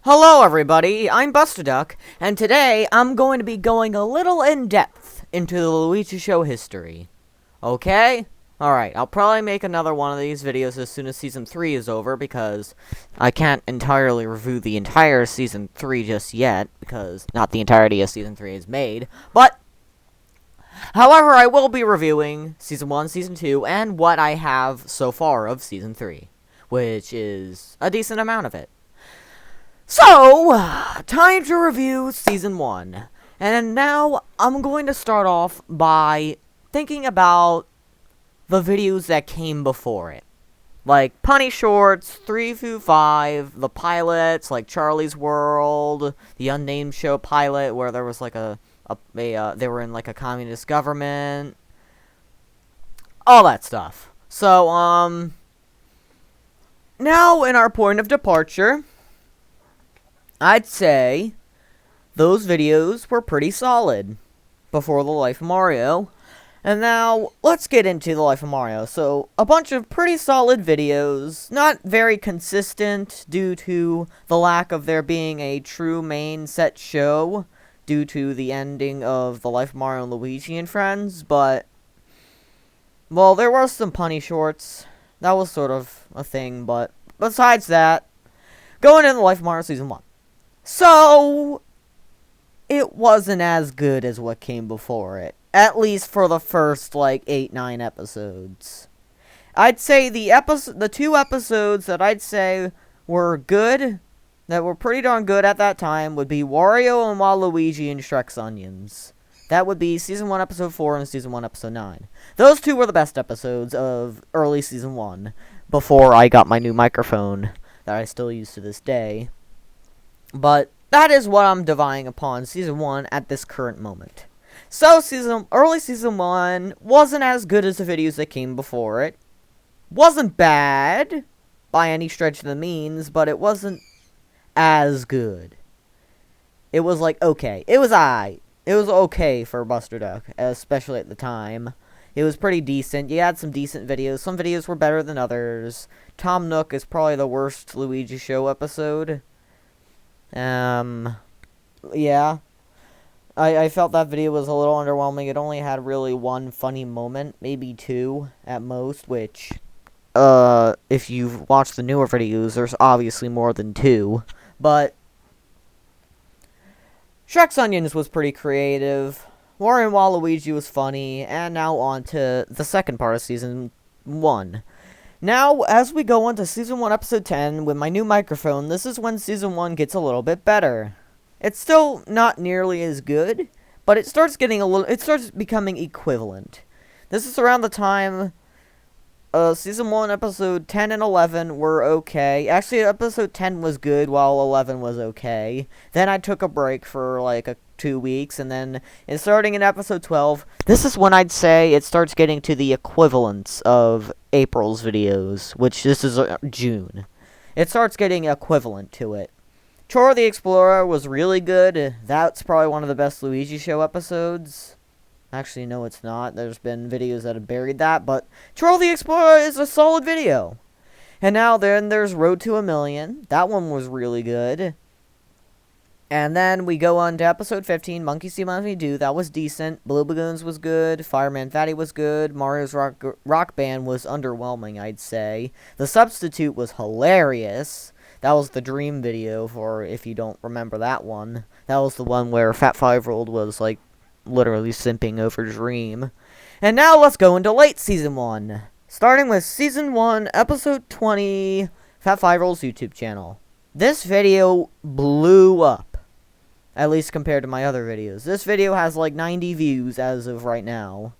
Hello everybody, I'm Buster Duck, and today I'm going to be going a little in-depth into the Luigi show history. Okay? Alright, I'll probably make another one of these videos as soon as Season 3 is over, because I can't entirely review the entire Season 3 just yet, because not the entirety of Season 3 is made, but however, I will be reviewing Season 1, Season 2, and what I have so far of Season 3, which is a decent amount of it. So, time to review Season 1. And now, I'm going to start off by thinking about the videos that came before it. Like, Punny Shorts, 3 through 5, the pilots, like Charlie's World, the Unnamed Show pilot, where there was like they were in like a communist government. All that stuff. So, now in our point of departure, I'd say those videos were pretty solid before The Life of Mario. And now, let's get into The Life of Mario. So, a bunch of pretty solid videos, not very consistent due to the lack of there being a true main set show due to the ending of The Life of Mario and Luigi and Friends, but, well, there were some punny shorts. That was sort of a thing, but besides that, going into The Life of Mario Season 1. So, it wasn't as good as what came before it. At least for the first, like, 8-9 episodes. I'd say the 2 episodes that I'd say were good, that were pretty darn good at that time, would be Wario and Waluigi and Shrek's Onions. That would be Season 1, Episode 4, and Season 1, Episode 9. Those 2 were the best episodes of early Season 1, before I got my new microphone, that I still use to this day. But that is what I'm dividing upon Season 1 at this current moment. So, early Season 1 wasn't as good as the videos that came before it. Wasn't bad, by any stretch of the means, but it wasn't as good. It was like, okay. It was aight. It was okay for Buster Duck, especially at the time. It was pretty decent. You had some decent videos. Some videos were better than others. Tom Nook is probably the worst Luigi show episode. Yeah. I felt that video was a little underwhelming. It only had really one funny moment, maybe 2 at most, which, if you've watched the newer videos, there's obviously more than 2. But Shrek's Onions was pretty creative. Wario and Waluigi was funny, and now on to the second part of Season 1. Now, as we go on to Season 1, Episode 10, with my new microphone, this is when Season 1 gets a little bit better. It's still not nearly as good, but it starts becoming equivalent. This is around the time, Season 1, Episode 10 and 11 were okay. Actually, Episode 10 was good, while 11 was okay. Then I took a break for, like, 2 weeks, and then, starting in Episode 12, this is when I'd say it starts getting to the equivalence of April's videos, which this is June. It starts getting equivalent to it. Chora the Explorer was really good. That's probably one of the best Luigi show episodes. Actually, no, it's not. There's been videos that have buried that, but Chora the Explorer is a solid video. And now then there's Road to a Million. That one was really good. And then we go on to Episode 15, Monkey See, Monkey Do. That was decent. Blue Bagoons was good. Fireman Fatty was good. Mario's Rock Band was underwhelming, I'd say. The Substitute was hilarious. That was the Dream video, for if you don't remember that one. That was the one where Fat 5-Year-Old was, like, literally simping over Dream. And now let's go into late Season 1. Starting with Season 1, Episode 20, Fat 5-Year-Old's YouTube channel. This video blew up. At least compared to my other videos. This video has like 90 views as of right now.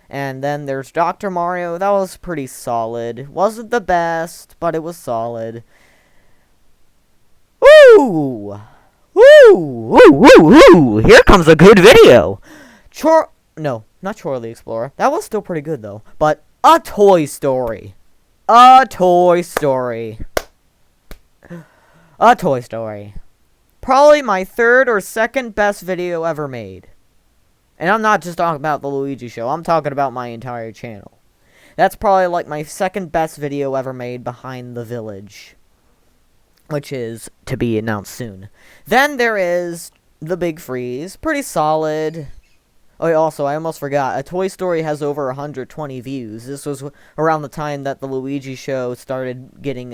And then there's Dr. Mario. That was pretty solid. Wasn't the best, but it was solid. Woo! Woo! Woo! Woo! Woo! Here comes a good video! No, not Chora the Explorer. That was still pretty good though. But A Toy Story. A Toy Story. A Toy Story. Probably my third or second best video ever made. And I'm not just talking about the Luigi show. I'm talking about my entire channel. That's probably like my second best video ever made behind The Village. which is to be announced soon. Then there is The Big Freeze, pretty solid. Oh, also, I almost forgot, A Toy Story has over 120 views. This was around the time that the Luigi show started getting,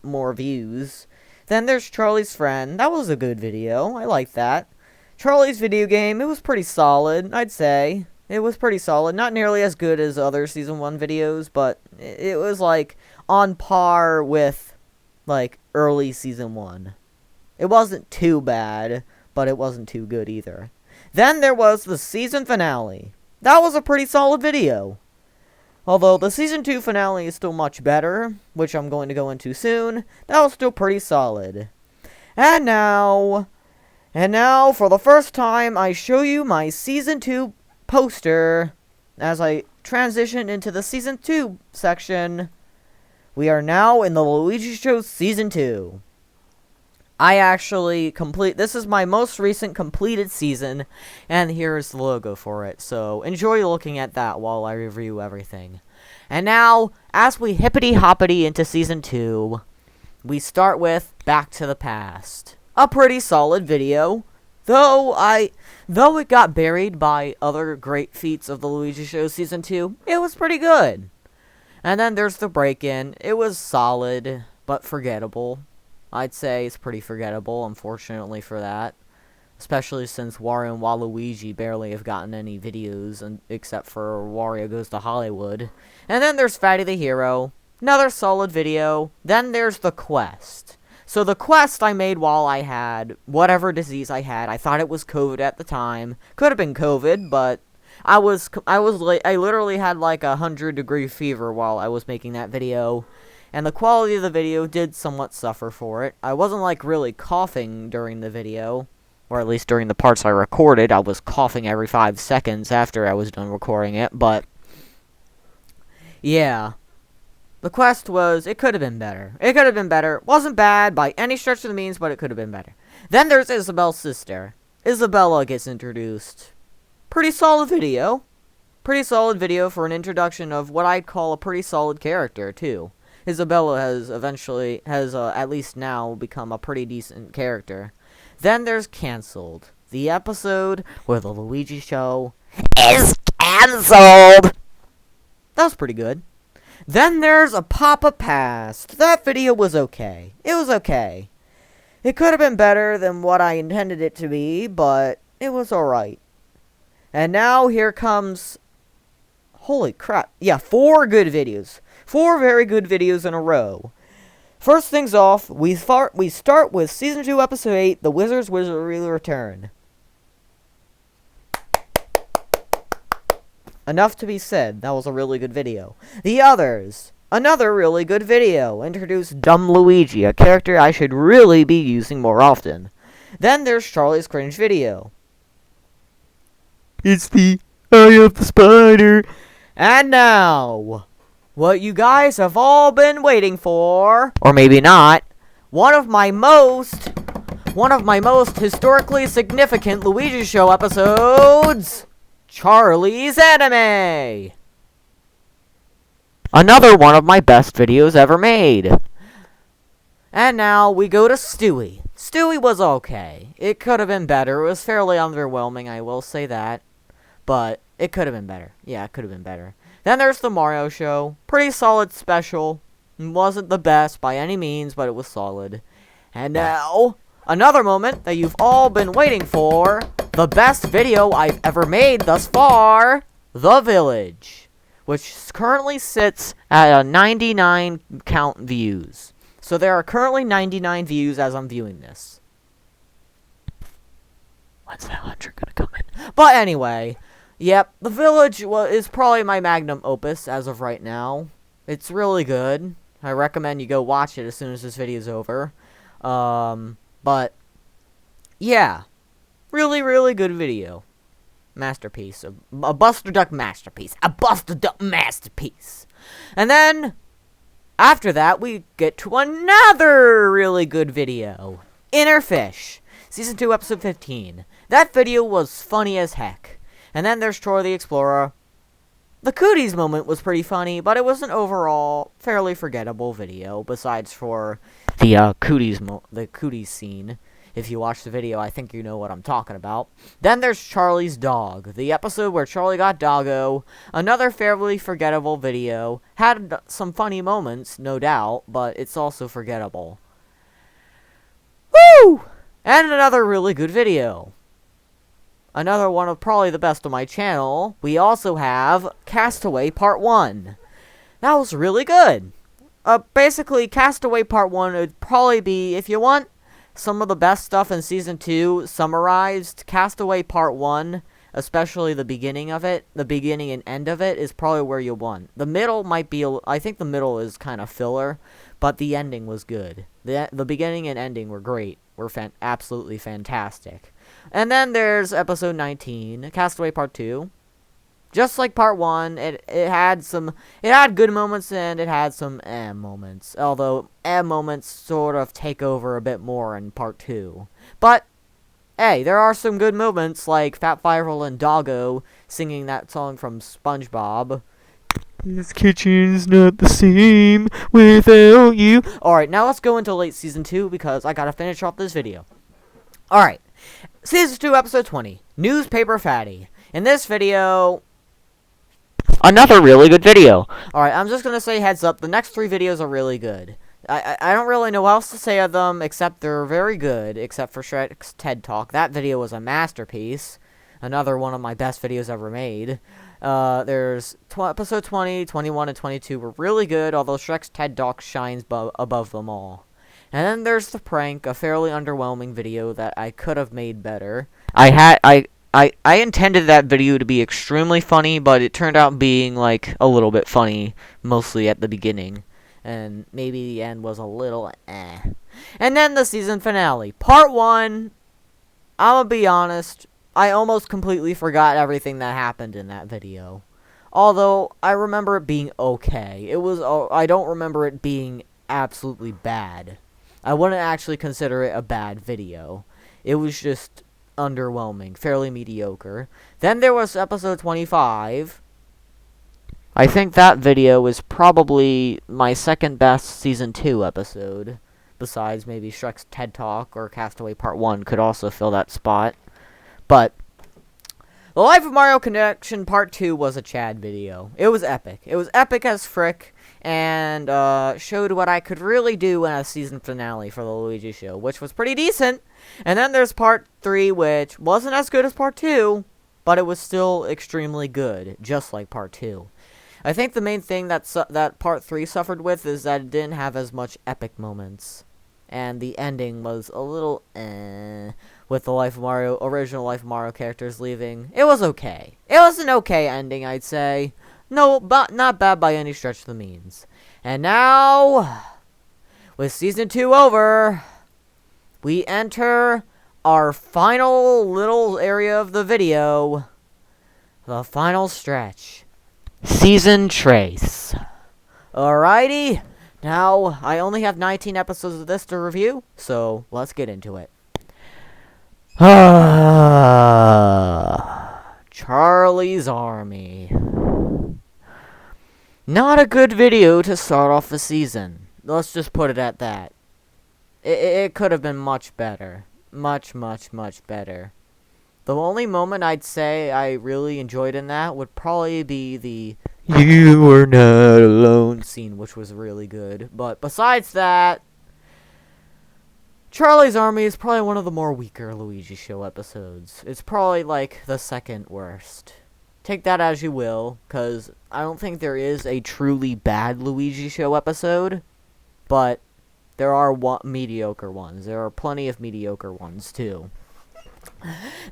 more views. Then there's Charlie's Friend. That was a good video. I like that. Charlie's Video Game, it was pretty solid, I'd say. It was pretty solid. Not nearly as good as other Season 1 videos, but it was, like, on par with, like, early Season 1. It wasn't too bad, but it wasn't too good either. Then there was the season finale. That was a pretty solid video. Although the Season 2 finale is still much better, which I'm going to go into soon, that was still pretty solid. And now for the first time, I show you my Season 2 poster. As I transition into the Season 2 section, we are now in the Luigi Show Season 2. I actually this is my most recent completed season, and here's the logo for it, so enjoy looking at that while I review everything. And now, as we hippity-hoppity into Season 2, we start with Back to the Past. A pretty solid video, though it got buried by other great feats of the Luigi Show Season 2, it was pretty good. And then there's the break-in. It was solid, but forgettable. I'd say it's pretty forgettable, unfortunately for that. Especially since Wario and Waluigi barely have gotten any videos, except for Wario Goes to Hollywood. And then there's Fatty the Hero. Another solid video. Then there's the quest. So the quest I made while I had whatever disease I had. I thought it was COVID at the time. Could have been COVID, but I literally had like 100-degree fever while I was making that video. And the quality of the video did somewhat suffer for it. I wasn't, like, really coughing during the video. Or at least during the parts I recorded. I was coughing every 5 seconds after I was done recording it. But, yeah. The quest it could have been better. It could have been better. Wasn't bad by any stretch of the means, but it could have been better. Then there's Isabelle's sister. Isabella gets introduced. Pretty solid video. Pretty solid video for an introduction of what I'd call a pretty solid character, too. Isabella has at least now become a pretty decent character. Then there's Cancelled, the episode where the Luigi Show is cancelled. That was pretty good. Then there's A Papa Past. That video was okay. It was okay. It could have been better than what I intended it to be, but it was alright. And now here comes... Holy crap. Yeah, 4 good videos. 4 very good videos in a row. First things off, we start with Season 2, Episode 8, The Wizard's Wizardry Return. Enough to be said, that was a really good video. The others, another really good video. Introduced Dumb Luigi, a character I should really be using more often. Then there's Charlie's Cringe video. It's the Eye of the Spider. And now... what you guys have all been waiting for, or maybe not, one of my most historically significant Luigi Show episodes, Charlie's Anime. Another one of my best videos ever made. And now we go to Stewie. Stewie was okay. It could have been better. It was fairly underwhelming, I will say that. But it could have been better. Yeah, it could have been better. Then there's the Mario Show. Pretty solid special. Wasn't the best by any means, but it was solid. And now, another moment that you've all been waiting for. The best video I've ever made thus far. The Village. Which currently sits at a 99 count views. So there are currently 99 views as I'm viewing this. When's that 100 gonna come in? But anyway... yep, The Village is probably my magnum opus as of right now. It's really good. I recommend you go watch it as soon as this video is over. But, yeah. Really, really good video. Masterpiece. A Buster Duck masterpiece. A Buster Duck masterpiece. And then, after that, we get to another really good video. Inner Fish. Season 2, Episode 15. That video was funny as heck. And then there's Troy the Explorer. The cooties moment was pretty funny, but it was an overall fairly forgettable video, besides for the cooties scene. If you watch the video, I think you know what I'm talking about. Then there's Charlie's dog, the episode where Charlie got doggo. Another fairly forgettable video. Had some funny moments, no doubt, but it's also forgettable. Woo! And another really good video. Another one of probably the best on my channel. We also have Castaway Part 1. That was really good. Basically, Castaway Part 1 would probably be, if you want some of the best stuff in Season 2 summarized, Castaway Part 1, especially the beginning of it, the beginning and end of it, is probably where you want. The middle might be, I think the middle is kind of filler, but the ending was good. The beginning and ending were great. Were absolutely fantastic. And then there's episode 19, Castaway Part 2. Just like Part 1, it had good moments and it had some moments. Although moments sort of take over a bit more in Part 2. But hey, there are some good moments like Fat Viral and Doggo singing that song from SpongeBob. This kitchen's not the same without you. Alright, now let's go into late Season 2 because I gotta finish off this video. Alright, Season 2, Episode 20, Newspaper Fatty. In this video, another really good video. Alright, I'm just gonna say heads up, the next 3 videos are really good. I don't really know what else to say of them, except they're very good, except for Shrek's TED Talk. That video was a masterpiece. Another one of my best videos ever made. There's episode 20, 21, and 22 were really good, although Shrek's TED Talk shines above them all. And then there's the prank, a fairly underwhelming video that I could have made better. I intended that video to be extremely funny, but it turned out being, like, a little bit funny, mostly at the beginning. And maybe the end was a little And then the season finale. Part 1, I'm gonna be honest, I almost completely forgot everything that happened in that video. Although, I remember it being okay. I don't remember it being absolutely bad. I wouldn't actually consider it a bad video. It was just underwhelming, fairly mediocre. Then there was episode 25. I think that video is probably my second best Season 2 episode. Besides maybe Shrek's TED Talk or Castaway Part 1 could also fill that spot. But The Life of Mario Connection Part 2 was a Chad video. It was epic. It was epic as frick, and showed what I could really do in a season finale for the Luigi show, which was pretty decent. And then there's Part 3, which wasn't as good as Part 2, but it was still extremely good, just like Part 2. I think the main thing that Part 3 suffered with is that it didn't have as much epic moments. And the ending was a little with the original Life of Mario characters leaving. It was okay. It was an okay ending, I'd say. No, but not bad by any stretch of the means. And now, with Season 2 over, we enter our final little area of the video. The final stretch. Season Trace. Alrighty. Now, I only have 19 episodes of this to review, so let's get into it. Charlie's Army. Not a good video to start off the season. Let's just put it at that. It could have been much better. Much, much, much better. The only moment I'd say I really enjoyed in that would probably be the "You Were Not Alone" scene, which was really good. But besides that, Charlie's Army is probably one of the more weaker Luigi show episodes. It's probably like the second worst. Take that as you will, because I don't think there is a truly bad Luigi show episode, but there are mediocre ones. There are plenty of mediocre ones, too.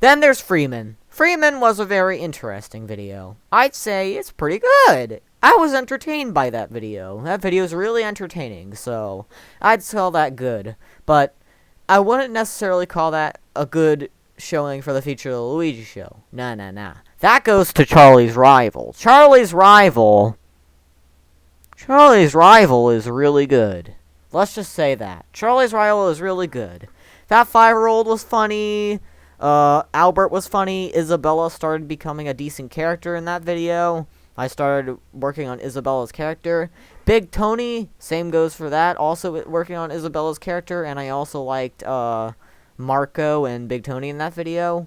Then there's Freeman. Freeman was a very interesting video. I'd say it's pretty good. I was entertained by that video. That video is really entertaining, so I'd call that good. But I wouldn't necessarily call that a good showing for the feature of the Luigi show. Nah. That goes to Charlie's Rival. Charlie's Rival is really good. Let's just say that. Charlie's Rival is really good. That 5-year-old was funny. Albert was funny. Isabella started becoming a decent character in that video. I started working on Isabella's character. Big Tony, same goes for that. Also working on Isabella's character, and I also liked Marco and Big Tony in that video.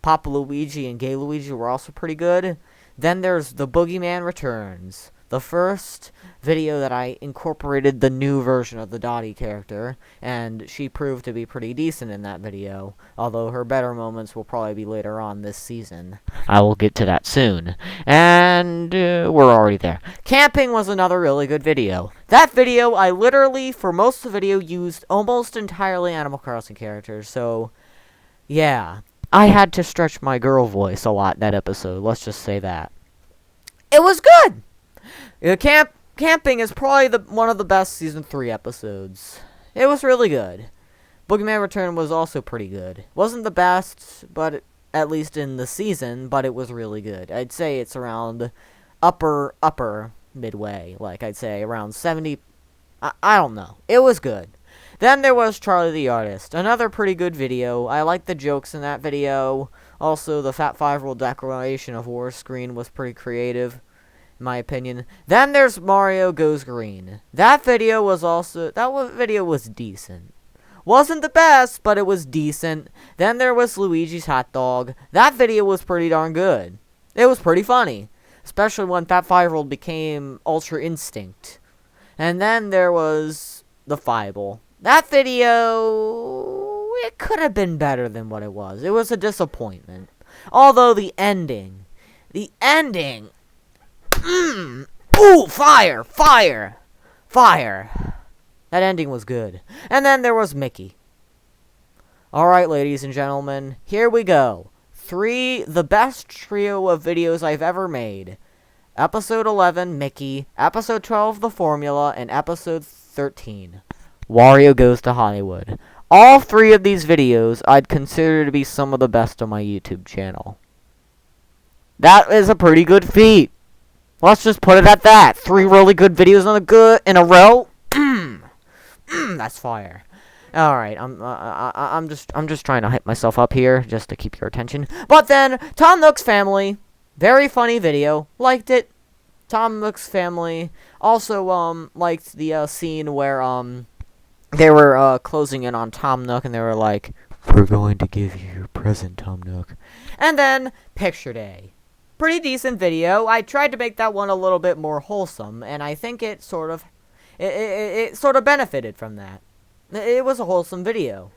Papa Luigi and Gay Luigi were also pretty good. Then there's The Boogeyman Returns. The first video that I incorporated the new version of the Dottie character, and she proved to be pretty decent in that video, although her better moments will probably be later on this season. I will get to that soon. And we're already there. Camping was another really good video. That video, I literally, for most of the video, used almost entirely Animal Crossing characters, so yeah. I had to stretch my girl voice a lot that episode, let's just say that. It was good! Camping is probably one of the best Season 3 episodes. It was really good. Boogeyman Return was also pretty good. Wasn't the best, but at least in the season, but it was really good. I'd say it's around upper midway. Like, I'd say around 70. I don't know. It was good. Then there was Charlie the Artist. Another pretty good video. I liked the jokes in that video. Also, the Fat 5-Year-Old Declaration of War screen was pretty creative, in my opinion. Then there's Mario Goes Green. That video was decent. Wasn't the best, but it was decent. Then there was Luigi's Hot Dog. That video was pretty darn good. It was pretty funny, especially when Fat 5-Year-Old became Ultra Instinct. And then there was the Fieble. That video, it could have been better than what it was. It was a disappointment. Although the ending, ooh, fire. That ending was good. And then there was Mickey. Alright, ladies and gentlemen, here we go. The best trio of videos I've ever made. Episode 11, Mickey. Episode 12, The Formula. And Episode 13, Wario Goes to Hollywood. All three of these videos I'd consider to be some of the best on my YouTube channel. That is a pretty good feat. Let's just put it at that. 3 really good videos in a row. That's fire. All right, I'm just trying to hype myself up here just to keep your attention. But then Tom Nook's Family, very funny video. Liked it. Tom Nook's Family also liked the scene where they were closing in on Tom Nook and they were like, "We're going to give you your present, Tom Nook." And then Picture Day. Pretty decent video. I tried to make that one a little bit more wholesome, and I think it sort of benefited from that. It was a wholesome video.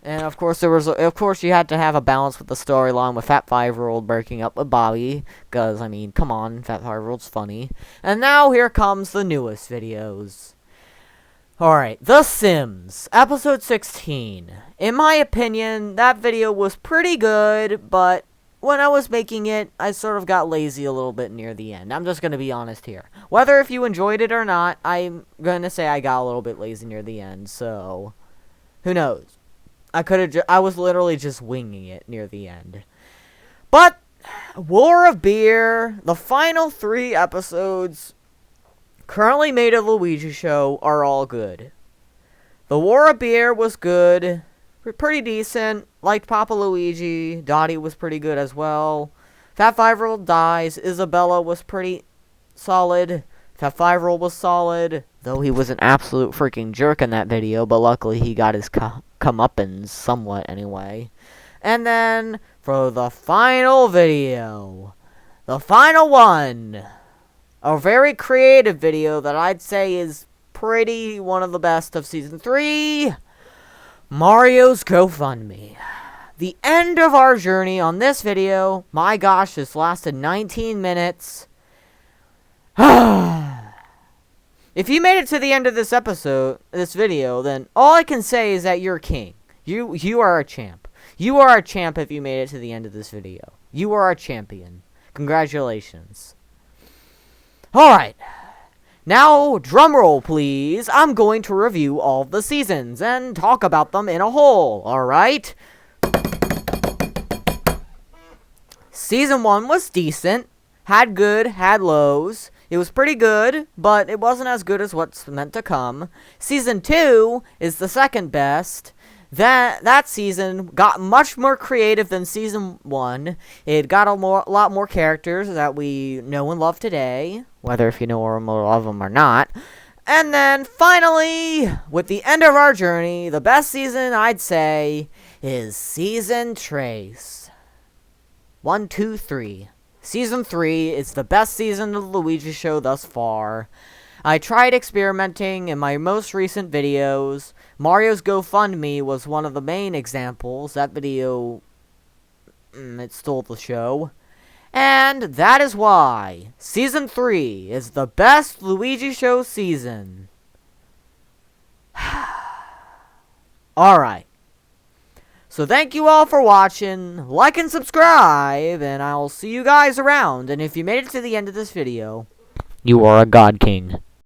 And of course you had to have a balance with the storyline with Fat 5-Year-Old breaking up with Bobby, because I mean, come on, Fat 5-Year-Old's funny. And now here comes the newest videos. Alright, The Sims, Episode 16. In my opinion, that video was pretty good, but when I was making it, I sort of got lazy a little bit near the end. I'm just going to be honest here. Whether if you enjoyed it or not, I'm going to say I got a little bit lazy near the end, so who knows? I was literally just winging it near the end. But War of Beer, the final 3 episodes currently made of Luigi Show are all good. The War of Beer was good, pretty decent. Liked Papa Luigi. Dottie was pretty good as well. Fat 5-Year-Old dies. Isabella was pretty solid. Fat 5-Year-Old was solid, though he was an absolute freaking jerk in that video, but luckily he got his comeuppance somewhat anyway. And then for the final video, the final one, a very creative video that I'd say is pretty one of the best of Season 3, Mario's GoFundMe. The end of our journey on this video, my gosh, this lasted 19 minutes. If you made it to the end of this video, then all I can say is that you're king. You are a champ. You are a champ if you made it to the end of this video. You are a champion. Congratulations. Alright. Now, drumroll please. I'm going to review all the seasons and talk about them in a whole, alright? Season 1 was decent. Had good, had lows. It was pretty good, but it wasn't as good as what's meant to come. Season 2 is the second best. That season got much more creative than season 1. It got a lot more characters that we know and love today, whether if you know or love them or not. And then finally, with the end of our journey, the best season I'd say is Season Trace. 1, 2, 3. Season 3 is the best season of the Luigi show thus far. I tried experimenting in my most recent videos. Mario's GoFundMe was one of the main examples. That video, it stole the show. And that is why Season 3 is the best Luigi show season. Alright. So thank you all for watching. Like and subscribe, and I'll see you guys around. And if you made it to the end of this video, you are a God King.